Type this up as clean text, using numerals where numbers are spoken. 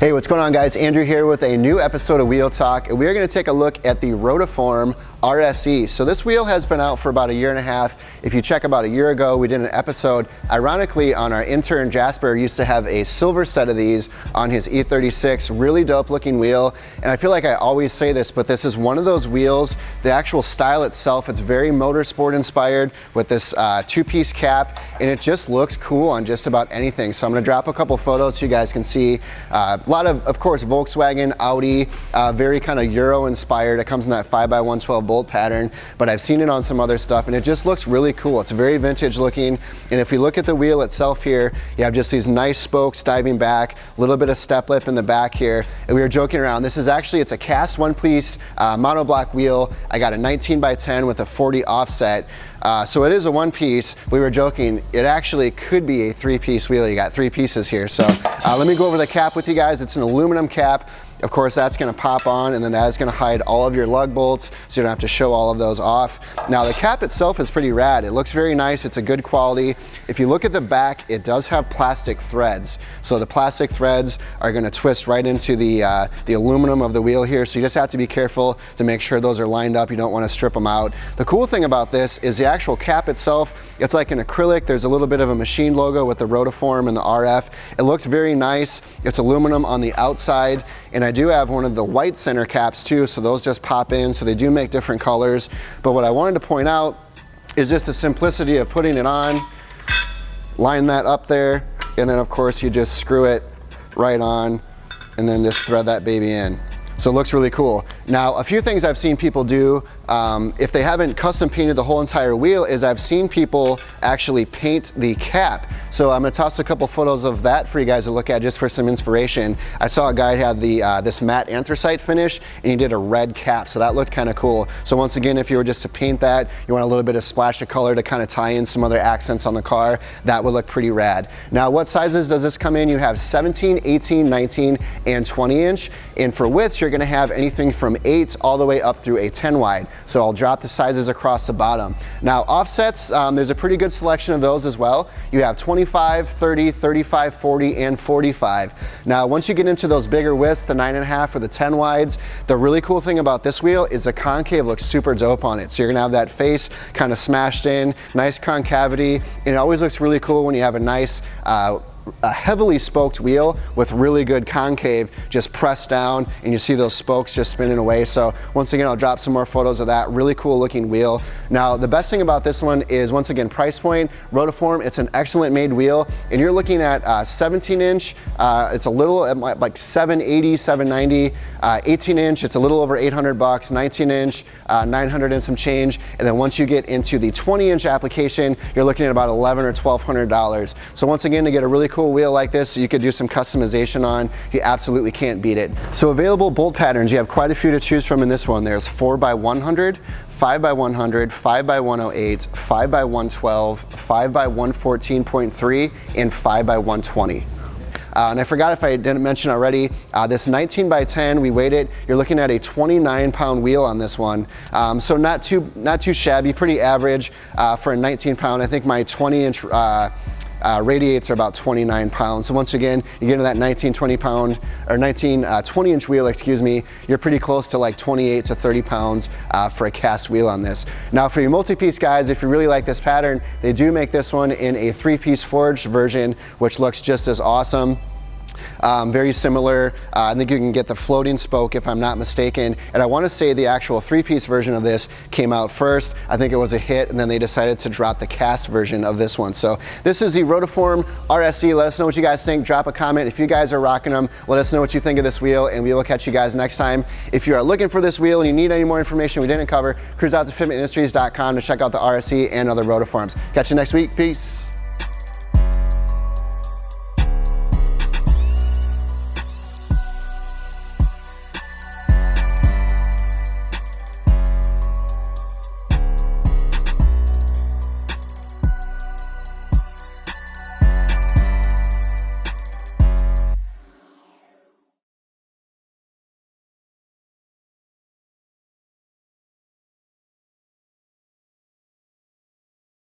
Hey, what's going on guys? Andrew here with a new episode of Wheel Talk, and we're going to take a look at the Rotiform RSE. So this wheel has been out for about a year and a half. If you check about a year ago, we did an episode, ironically, on our intern Jasper used to have a silver set of these on his E36, really dope looking wheel. And I feel like I always say this, but this is one of those wheels, the actual style itself, it's very motorsport inspired with this two-piece cap, and it just looks cool on just about anything. So I'm going to drop a couple photos so you guys can see. A lot of course, Volkswagen, Audi, very kind of Euro inspired. It comes in that 5x112 bolt pattern, but I've seen it on some other stuff and it just looks really cool. It's very vintage looking. And if we look at the wheel itself here, you have just these nice spokes diving back, a little bit of step lip in the back here. And we were joking around. This is actually, it's a cast one piece monoblock wheel. I got a 19x10 with a 40 offset. So it is a one piece. We were joking, it actually could be a three-piece wheel. You got three pieces here. So let me go over the cap with you guys. It's an aluminum cap. Of course, that's gonna pop on, and then that is gonna hide all of your lug bolts, so you don't have to show all of those off. Now, the cap itself is pretty rad. It looks very nice. It's a good quality. If you look at the back, it does have plastic threads. So the plastic threads are gonna twist right into the aluminum of the wheel here, so you just have to be careful to make sure those are lined up. You don't wanna strip them out. The cool thing about this is the actual cap itself, it's like an acrylic. There's a little bit of a machine logo with the Rotiform and the RF. It looks very nice. It's aluminum on the outside, and I do have one of the white center caps too, so those just pop in, so they do make different colors. But what I wanted to point out is just the simplicity of putting it on, line that up there, and then of course you just screw it right on and then just thread that baby in. So it looks really cool. Now, a few things I've seen people do, if they haven't custom painted the whole entire wheel, is I've seen people actually paint the cap. So I'm gonna toss a couple photos of that for you guys to look at just for some inspiration. I saw a guy had this matte anthracite finish, and he did a red cap, so that looked kind of cool. So once again, if you were just to paint that, you want a little bit of splash of color to kind of tie in some other accents on the car, that would look pretty rad. Now, what sizes does this come in? You have 17, 18, 19, and 20 inch. And for widths, you're gonna have anything from 8 all the way up through a 10 wide. So I'll drop the sizes across the bottom. Now, offsets, there's a pretty good selection of those as well. You have 25, 30, 35, 40, and 45. Now, once you get into those bigger widths, the 9.5 or the 10 wides, the really cool thing about this wheel is the concave looks super dope on it. So you're gonna have that face kind of smashed in, nice concavity, and it always looks really cool when you have a nice, a heavily spoked wheel with really good concave just pressed down, and you see those spokes just spinning away. So once again, I'll drop some more photos of that really cool looking wheel. Now, the best thing about this one is, once again, price point. Rotiform, it's an excellent made wheel, and you're looking at 17 inch, it's a little like 780, 790, 18 inch, it's a little over 800 bucks, 19 inch, 900 and some change. And then once you get into the 20 inch application, you're looking at about $1,100 or $1,200. So once again, to get a really cool wheel like this, you could do some customization on, you absolutely can't beat it. So available bolt patterns, you have quite a few to choose from in this one. There's 4x100, 5x100, 5x108, 5x112, 5x114.3, and 5x120. And I forgot if I didn't mention already, this 19x10, we weighed it, you're looking at a 29-pound wheel on this one. So not too shabby, pretty average for a 19-pound. I think my 20-inch radiates are about 29 pounds. So once again, you get into that 20-inch wheel, excuse me, you're pretty close to like 28 to 30 pounds for a cast wheel on this. Now, for your multi-piece guys, if you really like this pattern, they do make this one in a 3-piece forged version, which looks just as awesome. Very similar. I think you can get the floating spoke if I'm not mistaken. And I want to say the actual 3-piece version of this came out first. I think it was a hit, and then they decided to drop the cast version of this one. So this is the Rotiform RSE. Let us know what you guys think. Drop a comment. If you guys are rocking them, let us know what you think of this wheel, and we will catch you guys next time. If you are looking for this wheel and you need any more information we didn't cover, cruise out to fitmentindustries.com to check out the RSE and other Rotiforms. Catch you next week. Peace.